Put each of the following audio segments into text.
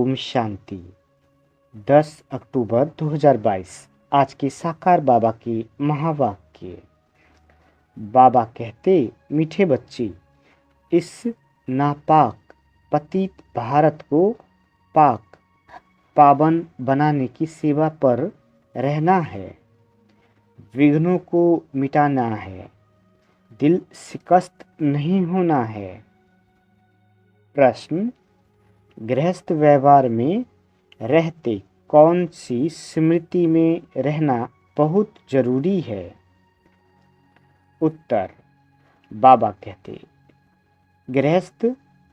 ओम शांति। 10 अक्टूबर 2022। आज के साकार बाबा के महावाक्य। बाबा कहते, मीठे बच्चे, इस नापाक पतित भारत को पाक पावन बनाने की सेवा पर रहना है, विघ्नों को मिटाना है, दिल शिकस्त नहीं होना है। प्रश्न, गृहस्थ व्यवहार में रहते कौन सी स्मृति में रहना बहुत जरूरी है? उत्तर, बाबा कहते, गृहस्थ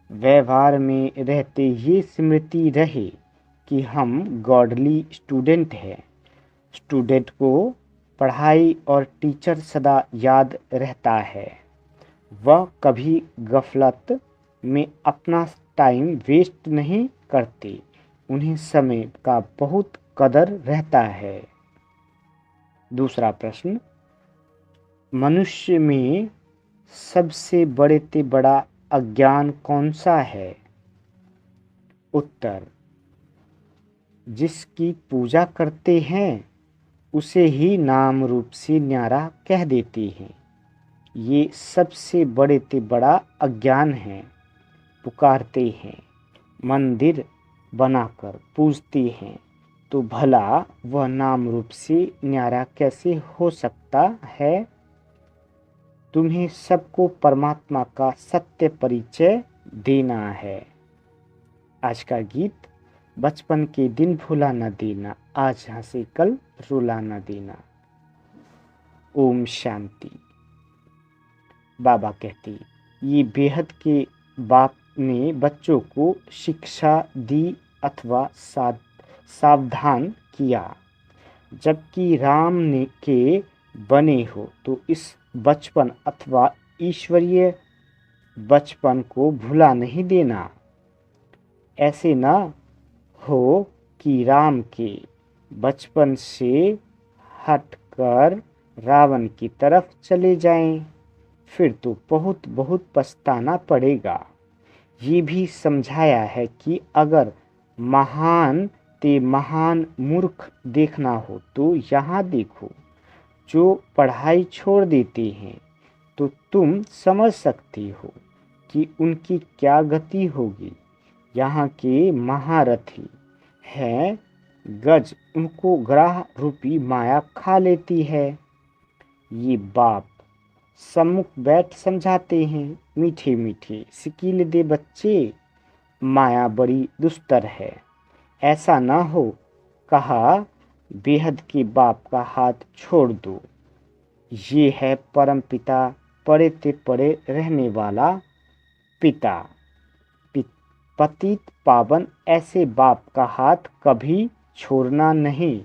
व्यवहार में रहते ये स्मृति रहे कि हम गॉडली स्टूडेंट हैं। स्टूडेंट को पढ़ाई और टीचर सदा याद रहता है। वह कभी गफलत में अपना टाइम वेस्ट नहीं करते। उन्हें समय का बहुत कदर रहता है। दूसरा प्रश्न, मनुष्य में सबसे बड़े से बड़ा अज्ञान कौन सा है? उत्तर, जिसकी पूजा करते हैं उसे ही नाम रूप से न्यारा कह देते हैं। ये सबसे बड़े से बड़ा अज्ञान है। पुकारते हैं, मंदिर बनाकर पूजते हैं, तो भला वह नाम रूप से न्यारा कैसे हो सकता है? तुम्हें सबको परमात्मा का सत्य परिचय देना है। आज का गीत, बचपन के दिन भुला न देना, आज हंसे कल रुला न देना। ओम शांति। बाबा कहते, ये बेहद के बाप ने बच्चों को शिक्षा दी अथवा सावधान किया। जबकि राम ने के बने हो तो इस बचपन अथवा ईश्वरीय बचपन को भुला नहीं देना। ऐसे न हो कि राम के बचपन से हटकर रावण की तरफ चले जाएं, फिर तो बहुत बहुत पछताना पड़ेगा। ये भी समझाया है कि अगर महान ते महान मूर्ख देखना हो तो यहाँ देखो। जो पढ़ाई छोड़ देते हैं तो तुम समझ सकते हो कि उनकी क्या गति होगी। यहाँ के महारथी हैं गज, उनको ग्राह रूपी माया खा लेती है। ये बाप सम्मुख बैठ समझाते हैं, मीठे मीठे सिकील दे बच्चे, माया बड़ी दुस्तर है। ऐसा ना हो, कहा बेहद के बाप का हाथ छोड़ दो। ये है परम पिता, पड़े ते पड़े रहने वाला पिता। पतित पावन ऐसे बाप का हाथ कभी छोड़ना नहीं,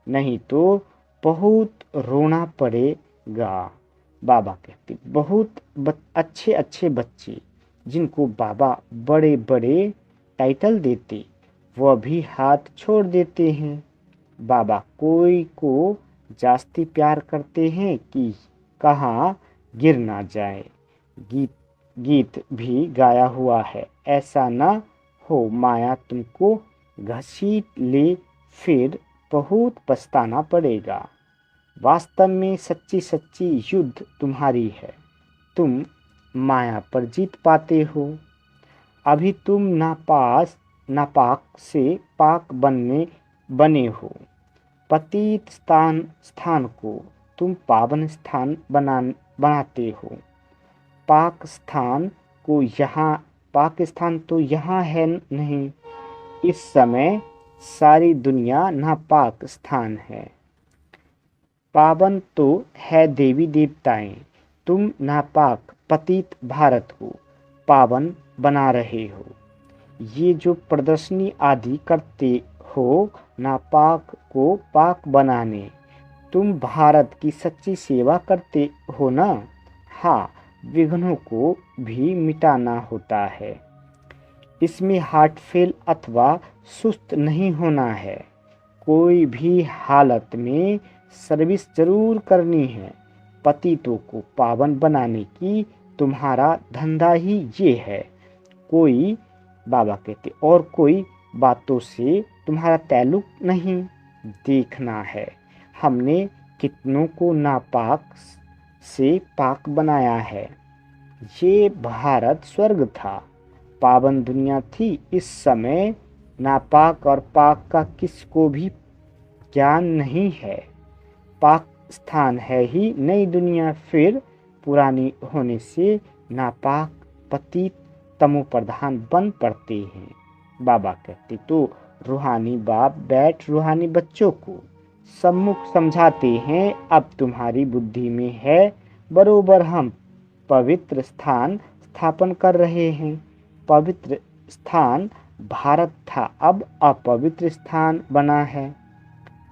नहीं तो बहुत रोना पड़ेगा। बाबा कहते, बहुत अच्छे अच्छे बच्चे जिनको बाबा बड़े बड़े टाइटल देते, वह भी हाथ छोड़ देते हैं। बाबा कोई को जास्ती प्यार करते हैं कि कहाँ गिर ना जाए। गीत भी गाया हुआ है, ऐसा ना हो माया तुमको घसीट ले, फिर बहुत पछताना पड़ेगा। वास्तव में सच्ची सच्ची युद्ध तुम्हारी है। तुम माया पर जीत पाते हो। अभी तुम नापाक से पाक बने हो। पतित स्थान को तुम पावन स्थान बनाते हो। पाकिस्तान तो यहाँ है नहीं। इस समय सारी दुनिया नापाक स्थान है। पावन तो है देवी देवताएं। तुम नापाक पतित भारत को पावन बना रहे हो। ये जो प्रदर्शनी आदि करते हो नापाक को पाक बनाने, तुम भारत की सच्ची सेवा करते हो ना। हाँ, विघ्नों को भी मिटाना होता है। इसमें हार्ट फेल अथवा सुस्त नहीं होना है। कोई भी हालत में सर्विस जरूर करनी है। पतितों को पावन बनाने की तुम्हारा धंधा ही ये है। बाबा कहते, और कोई बातों से तुम्हारा ताल्लुक नहीं। देखना है हमने कितनों को नापाक से पाक बनाया है। ये भारत स्वर्ग था, पावन दुनिया थी। इस समय नापाक और पाक का किसको भी ज्ञान नहीं है। पाक स्थान है ही नई दुनिया, फिर पुरानी होने से नापाक पतित तमो प्रधान बन पड़ते हैं। बाबा कहते तो रूहानी बाप बैठ रूहानी बच्चों को सम्मुख समझाते हैं, अब तुम्हारी बुद्धि में है बरोबर, हम पवित्र स्थान स्थापन कर रहे हैं। पवित्र स्थान भारत था, अब अपवित्र स्थान बना है।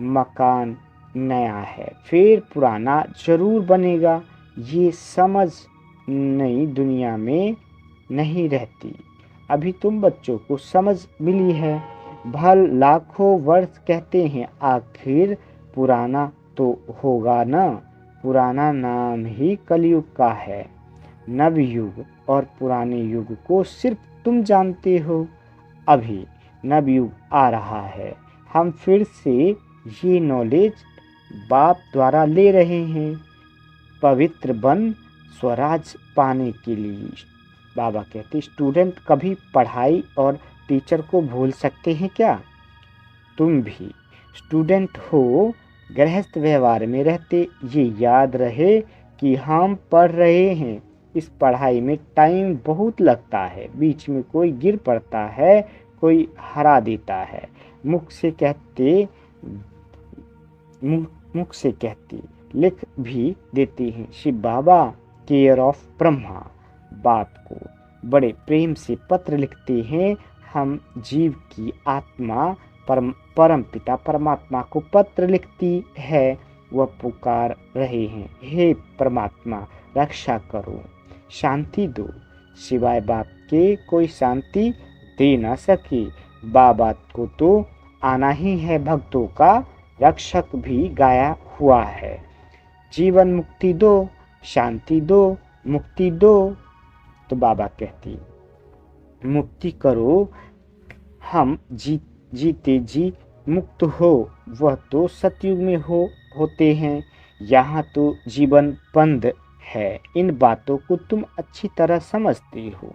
मकान नया है, फिर पुराना जरूर बनेगा। ये समझ नई दुनिया में नहीं रहती। अभी तुम बच्चों को समझ मिली है। भल लाखों वर्ष कहते हैं, आखिर पुराना तो होगा ना। पुराना नाम ही कलयुग का है। नव युग और पुराने युग को सिर्फ तुम जानते हो। अभी नव युग आ रहा है, हम फिर से ये नॉलेज बाप द्वारा ले रहे हैं, पवित्र बन स्वराज पाने के लिए। बाबा कहते स्टूडेंट कभी पढ़ाई और टीचर को भूल सकते हैं क्या? तुम भी स्टूडेंट हो, गृहस्थ व्यवहार में रहते ये याद रहे कि हम पढ़ रहे हैं। इस पढ़ाई में टाइम बहुत लगता है, बीच में कोई गिर पड़ता है, कोई हरा देता है। मुख से कहते मुख से कहते लिख भी देते हैं। शिव बाबा केयर ऑफ ब्रह्मा बाप को बड़े प्रेम से पत्र लिखते हैं। हम जीव की आत्मा परम पिता परमात्मा को पत्र लिखती है। वह पुकार रहे हैं, हे परमात्मा रक्षा करो, शांति दो। सिवाय बाप के कोई शांति दे ना सके। बाबा को तो आना ही है भक्तों का रक्षक भी गाया हुआ है। जीवन मुक्ति दो, शांति दो, मुक्ति दो। तो बाबा कहती मुक्ति करो, हम जीते जी मुक्त हो। वह तो सतयुग में होते हैं, यहाँ तो जीवन बंद है। इन बातों को तुम अच्छी तरह समझते हो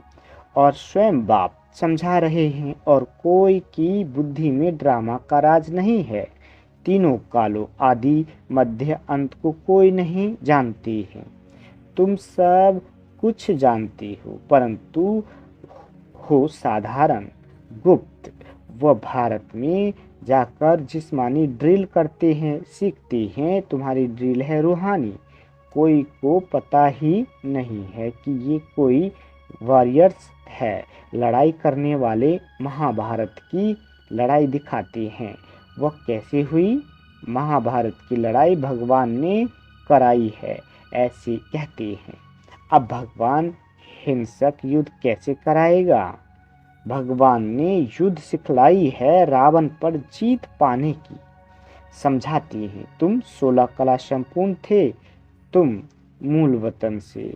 और स्वयं बाप समझा रहे हैं। और कोई की बुद्धि में ड्रामा का राज नहीं है। तीनों कालों आदि मध्य अंत को कोई नहीं जानते हैं। तुम सब कुछ जानते हो, परंतु हो साधारण गुप्त। वह भारत में जाकर जिस्मानी ड्रिल करते हैं, सीखते हैं। तुम्हारी ड्रिल है रूहानी। कोई को पता ही नहीं है कि ये कोई वॉरियर्स है। लड़ाई करने वाले महाभारत की लड़ाई दिखाते हैं। वह कैसे हुई? महाभारत की लड़ाई भगवान ने कराई है, ऐसे कहते हैं। अब भगवान हिंसक युद्ध कैसे कराएगा? भगवान ने युद्ध सिखलाई है रावण पर जीत पाने की। समझाते हैं, तुम 16 कला संपूर्ण थे। तुम मूल वतन से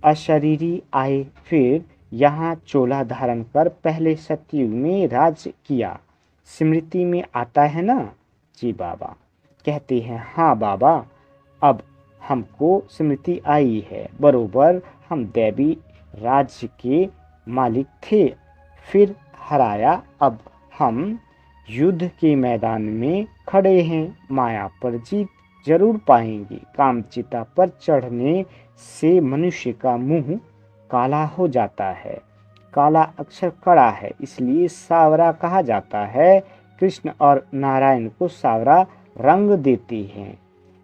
अशरीरी आए, फिर यहाँ चोला धारण कर पहले सतयुग में राज्य किया। स्मृति में आता है ना? जी बाबा कहते हैं, हाँ बाबा, अब हमको स्मृति आई है। बरोबर हम दैवी राज्य के मालिक थे, फिर हराया। अब हम युद्ध के मैदान में खड़े हैं। माया पर जीत जरूर पाएंगे। कामचिता पर चढ़ने से मनुष्य का मुंह काला हो जाता है। काला अक्षर कड़ा है, इसलिए सावरा कहा जाता है। कृष्ण और नारायण को सावरा रंग देते हैं।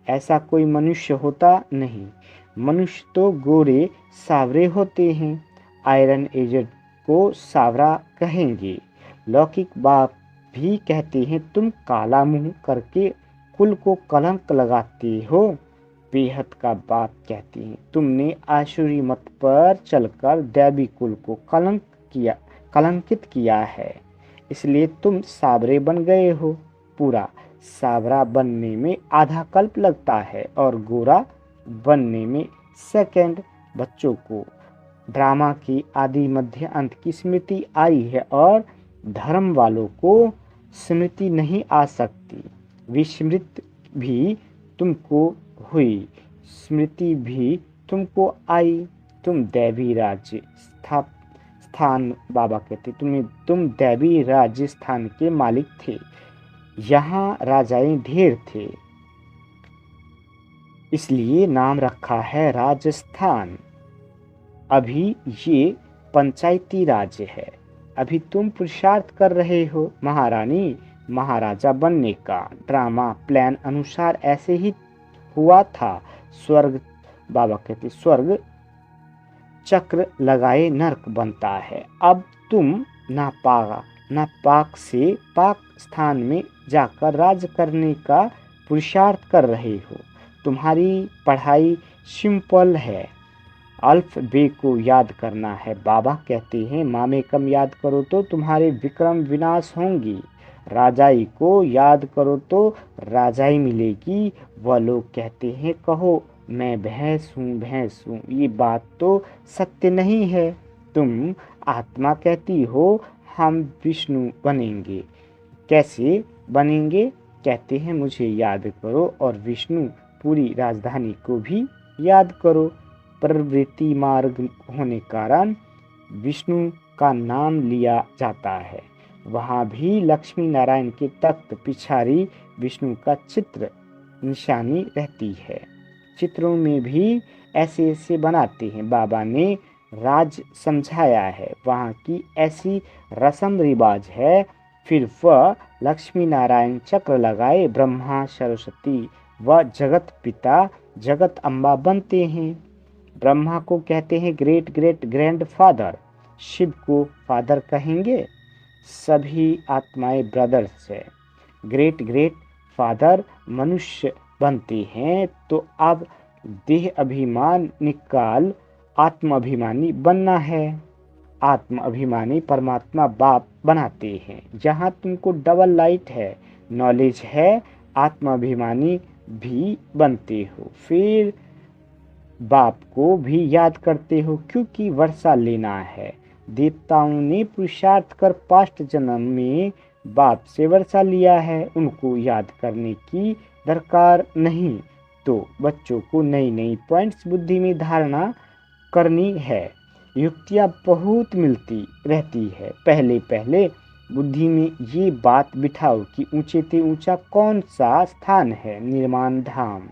ऐसा कोई मनुष्य होता नहीं। मनुष्य तो गोरे सावरे होते हैं। आयरन एजेड को सावरा कहेंगे। लौकिक बाप भी कहते हैं, तुम काला मुंह करके कुल को कलंक लगाते हो। बेहद का बाप कहते हैं, तुमने आसुरी मत पर चलकर दैवी कुल को कलंकित किया है, इसलिए तुम सावरे बन गए हो। पूरा सावरा बनने में आधा कल्प लगता है और गोरा बनने में सेकंड। बच्चों को ड्रामा की आदि मध्य अंत की स्मृति आई है और धर्म वालों को स्मृति नहीं आ सकती, विस्मृत भी तुमको हुई, स्मृति भी तुमको आई। तुम दैवी राज्य स्थान, बाबा कहते तुम दैवी राज्य स्थान के मालिक थे। यहाँ राजाएं ढेर थे, इसलिए नाम रखा है राजस्थान। अभी ये पंचायती राज्य है। अभी तुम पुरुषार्थ कर रहे हो महारानी महाराजा बनने का। ड्रामा प्लान अनुसार ऐसे ही हुआ था। स्वर्ग, बाबा कहते स्वर्ग चक्र लगाए नरक बनता है। अब तुम नापाक से पाक स्थान में जाकर राज करने का पुरुषार्थ कर रहे हो। तुम्हारी पढ़ाई सिंपल है, अल्फबे को याद करना है। बाबा कहते हैं मामे कम याद करो तो तुम्हारे विक्रम विनाश होंगी, राजाई को याद करो तो राजाई मिलेगी। वह लोग कहते हैं कहो मैं भैंस हूँ, ये बात तो सत्य नहीं है। तुम आत्मा कहती हो हम विष्णु बनेंगे, कैसे बनेंगे? कहते हैं मुझे याद करो और विष्णु पूरी राजधानी को भी याद करो। प्रवृत्ति मार्ग होने कारण विष्णु का नाम लिया जाता है। वहाँ भी लक्ष्मी नारायण के तख्त पिछाड़ी विष्णु का चित्र निशानी रहती है। चित्रों में भी ऐसे ऐसे बनाते हैं। बाबा ने राज समझाया है, वहाँ की ऐसी रस्म रिवाज है। फिर वह लक्ष्मी नारायण चक्र लगाए ब्रह्मा सरस्वती व जगत पिता जगत अम्बा बनते हैं। ब्रह्मा को कहते हैं great great grandfather, Shiva को फादर कहेंगे। सभी आत्माएं ब्रदर्स है। ग्रेट ग्रेट फादर मनुष्य बनते हैं तो अब देह अभिमान निकाल आत्म अभिमानी बनना है। आत्म अभिमानी परमात्मा बाप बनाते हैं। जहाँ तुमको डबल लाइट है, नॉलेज है, आत्म अभिमानी भी बनते हो। फिर बाप को भी याद करते हो क्योंकि वर्षा लेना है। देवताओं ने पुरुषार्थ कर पास्ट जन्म में बाप से वर्षा लिया है, उनको याद करने की दरकार नहीं। तो बच्चों को नई नई पॉइंट्स बुद्धि में धारणा करनी है। युक्तियाँ बहुत मिलती रहती है। पहले पहले बुद्धि में ये बात बिठाओ कि ऊंचे से ऊंचा कौन सा स्थान है? निर्माण धाम।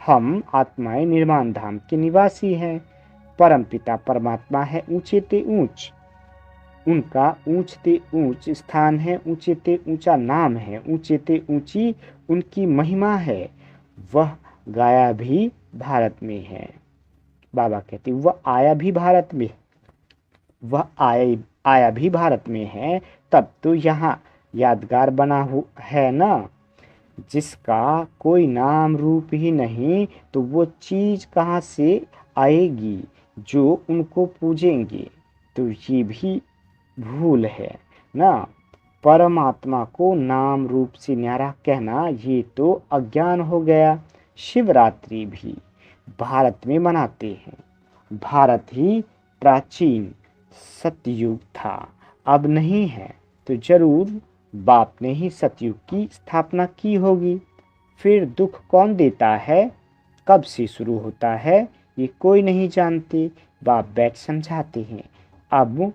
हम आत्माएं निर्माण धाम के निवासी हैं। परमपिता परमात्मा है ऊंचे ते ऊंच, उनका ऊंच ते ऊंच स्थान है, ऊंचे ते ऊंचा नाम है, ऊंचे ते ऊंची उनकी महिमा है। वह गाया भी भारत में है। बाबा कहते वह आया भी भारत में, वह आया भी भारत में है, तब तो यहाँ यादगार बना है ना। जिसका कोई नाम रूप ही नहीं तो वो चीज कहाँ से आएगी जो उनको पूजेंगे? तो ये भी भूल है ना। परमात्मा को नाम रूप से न्यारा कहना ये तो अज्ञान हो गया। शिवरात्रि भी भारत में मनाते हैं। भारत ही प्राचीन सतयुग था, अब नहीं है तो जरूर बाप ने ही सतयुग की स्थापना की होगी। फिर दुख कौन देता है, कब से शुरू होता है, ये कोई नहीं जानते। बाप बैठ समझाते हैं। अब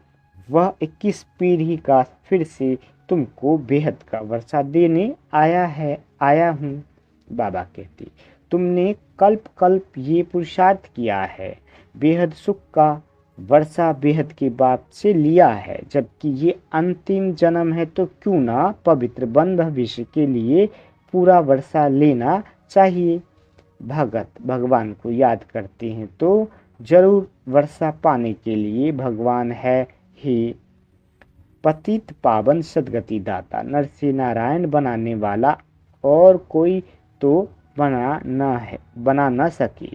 वह 21 पीढ़ी का फिर से तुमको बेहद का वर्षा देने आया हूँ। बाबा कहते तुमने कल्प कल्प ये पुरुषार्थ किया है, बेहद सुख का वर्षा बेहद के बाप से लिया है। जबकि ये अंतिम जन्म है तो क्यों ना पवित्र बन भविष्य के लिए पूरा वर्षा लेना चाहिए। भगत भगवान को याद करते हैं तो जरूर वर्षा पाने के लिए भगवान है ही पतित पावन सदगति दाता, नरसिंह नारायण बनाने वाला और कोई तो बना न सके।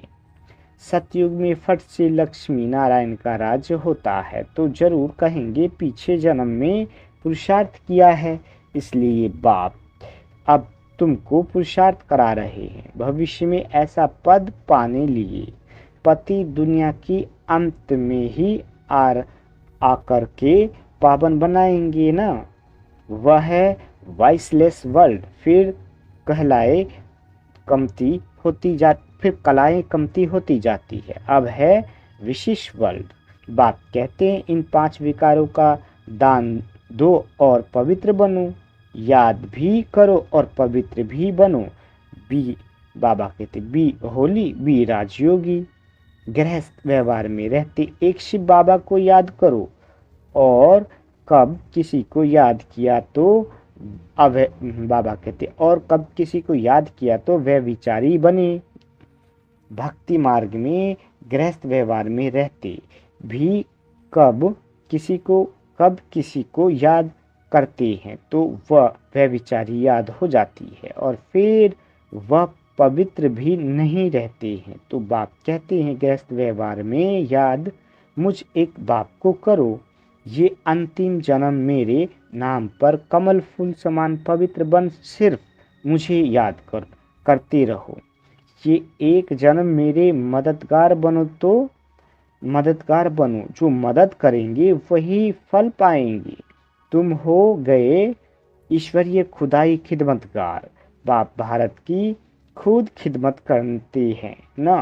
सतयुग में फट से लक्ष्मी नारायण का राज्य होता है तो जरूर कहेंगे पीछे जन्म में पुरुषार्थ किया है, इसलिए बाप अब तुमको पुरुषार्थ करा रहे हैं। भविष्य में ऐसा पद पाने लिए पति दुनिया की अंत में ही आकर के पावन बनाएंगे ना। वह है वॉइसलेस वर्ल्ड, फिर कलाएं कमती होती जाती है, अब है विशिष्ट वर्ल्ड। बाप कहते हैं इन 5 विकारों का दान दो और पवित्र बनो, याद भी करो और पवित्र भी बनो। बी बाबा कहते बी होली, बी राजयोगी। गृहस्थ व्यवहार में रहते एक शिव बाबा को याद करो, और कब किसी को याद किया तो बाबा कहते और कब किसी को याद किया तो वह विचारी बने। भक्ति मार्ग में गृहस्थ व्यवहार में रहते भी कब किसी को याद करते हैं तो वह विचारी याद हो जाती है, और फिर वह पवित्र भी नहीं रहते हैं। तो बाप कहते हैं गृहस्थ व्यवहार में याद मुझ एक बाप को करो, ये अंतिम जन्म मेरे नाम पर कमल फूल समान पवित्र बन सिर्फ मुझे याद करते रहो। ये एक जन्म मेरे मददगार बनो, जो मदद करेंगे वही फल पाएंगे। तुम हो गए ईश्वरीय खुदाई खिदमतगार। बाप भारत की खुद खिदमत करते हैं ना।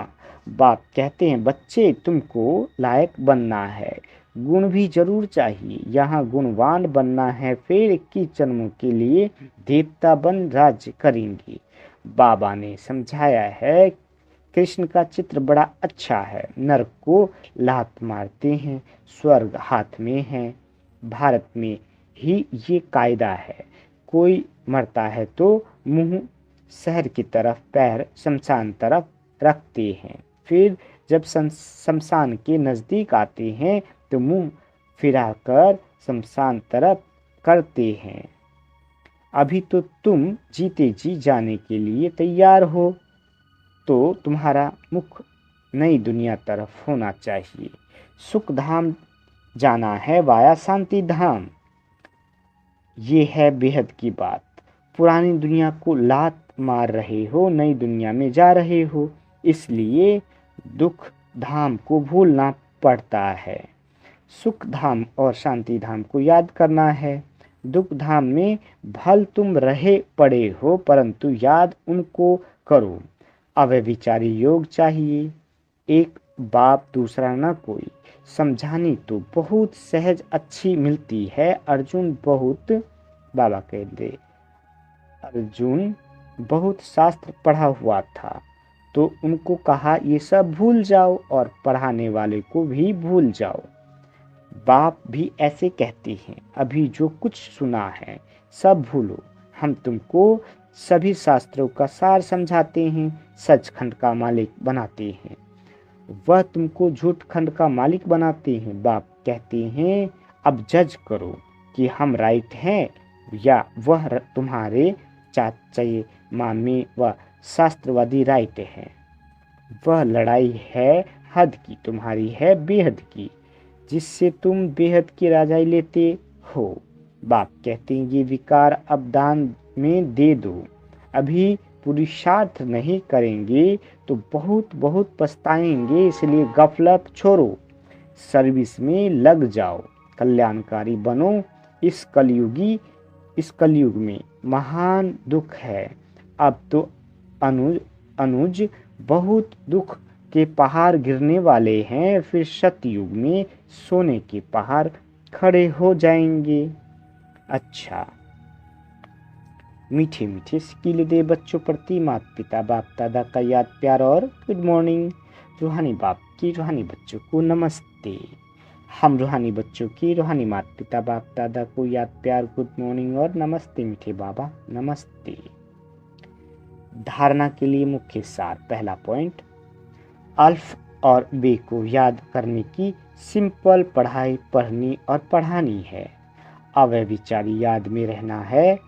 बाप कहते हैं बच्चे तुमको लायक बनना है, गुण भी जरूर चाहिए, यहाँ गुणवान बनना है, फिर 21 जन्मों के लिए देवता बन राज्य करेंगे। बाबा ने समझाया है कृष्ण का चित्र बड़ा अच्छा है, नरक को लात मारते हैं, स्वर्ग हाथ में है। भारत में ही ये कायदा है, कोई मरता है तो मुंह शहर की तरफ, पैर शमशान तरफ रखते हैं, फिर जब शमशान के नज़दीक आते हैं तो मुंह फिराकर शमशान तरफ करते हैं। अभी तो तुम जीते जी जाने के लिए तैयार हो, तो तुम्हारा मुख नई दुनिया तरफ होना चाहिए। सुख धाम जाना है वाया शांति धाम, ये है बेहद की बात। पुरानी दुनिया को लात मार रहे हो, नई दुनिया में जा रहे हो, इसलिए दुख धाम को भूलना पड़ता है। सुख धाम और शांति धाम को याद करना है। दुख धाम में भल तुम रहे पड़े हो, परंतु याद उनको करो। अव्यभिचारी योग चाहिए, एक बाप दूसरा न कोई। समझानी तो बहुत सहज अच्छी मिलती है। बाबा कहते अर्जुन बहुत शास्त्र पढ़ा हुआ था, तो उनको कहा ये सब भूल जाओ और पढ़ाने वाले को भी भूल जाओ। बाप भी ऐसे कहते हैं अभी जो कुछ सुना है सब भूलो, हम तुमको सभी शास्त्रों का सार समझाते हैं, सचखंड का मालिक बनाते हैं, वह तुमको झूठ खंड का मालिक बनाते हैं। बाप कहते हैं अब जज करो कि हम राइट हैं या वह तुम्हारे चाचे मामे व शास्त्रवादी राइट है। वह लड़ाई है हद की, तुम्हारी है बेहद की, जिससे तुम बेहद की राजाई लेते हो। बाप कहते हैं ये विकार अब दान में दे दो, अभी पुरुषार्थ नहीं करेंगे तो बहुत बहुत पछताएंगे, इसलिए गफलत छोड़ो, सर्विस में लग जाओ, कल्याणकारी बनो। इस कलयुग में महान दुख है। अब तो अनुज बहुत दुख के पहाड़ गिरने वाले हैं, फिर सतयुग में सोने के पहाड़ खड़े हो जाएंगे। अच्छा, मीठे मीठे स्किल दे बच्चों प्रति माता पिता बाप दादा का याद प्यार और गुड मॉर्निंग। रूहानी बाप की रूहानी बच्चों को नमस्ते। हम रूहानी बच्चों की रूहानी माता पिता बाप दादा को याद प्यार गुड मॉर्निंग और नमस्ते मीठे बाबा नमस्ते। धारणा के लिए मुख्य सार। पहला पॉइंट, अल्फ और बे को याद करने की सिंपल पढ़ाई पढ़नी और पढ़ानी है। अव्यभिचारी याद में रहना है।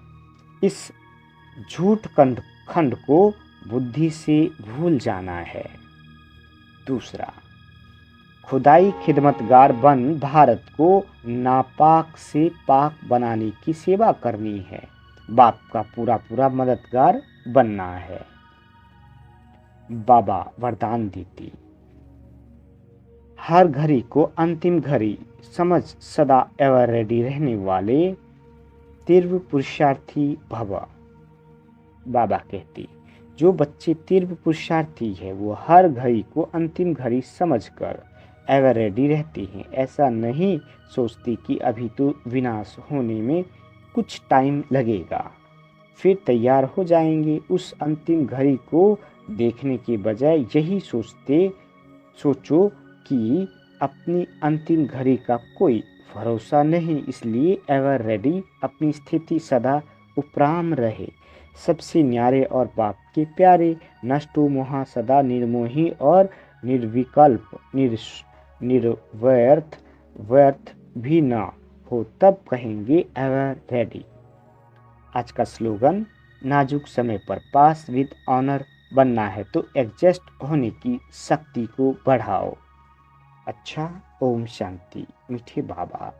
इस झूठ खंड को बुद्धि से भूल जाना है। दूसरा, खुदाई खिदमतगार बन भारत को नापाक से पाक बनाने की सेवा करनी है। बाप का पूरा मददगार बनना है। बाबा वरदान देती, हर घड़ी को अंतिम घड़ी समझ सदा एवर रेडी रहने वाले तीव्र पुरुषार्थी भव। बाबा कहते, जो बच्चे तीव्र पुरुषार्थी है वो हर घड़ी को अंतिम घड़ी समझकर एवर रेडी रहते हैं। ऐसा नहीं सोचते कि अभी तो विनाश होने में कुछ टाइम लगेगा, फिर तैयार हो जाएंगे। उस अंतिम घड़ी को देखने के बजाय यही सोचो कि अपनी अंतिम घड़ी का कोई भरोसा नहीं, इसलिए एवर रेडी अपनी स्थिति सदा उपराम रहे। सबसे न्यारे और बाप के प्यारे, नष्टो मोहा सदा निर्मोही और निर्विकल्प व्यर्थ भी ना हो, तब कहेंगे एवर रेडी। आज का स्लोगन, नाजुक समय पर पास विद ऑनर बनना है तो एडजस्ट होने की शक्ति को बढ़ाओ। अच्छा, ओम शांति। मीठे बाबा।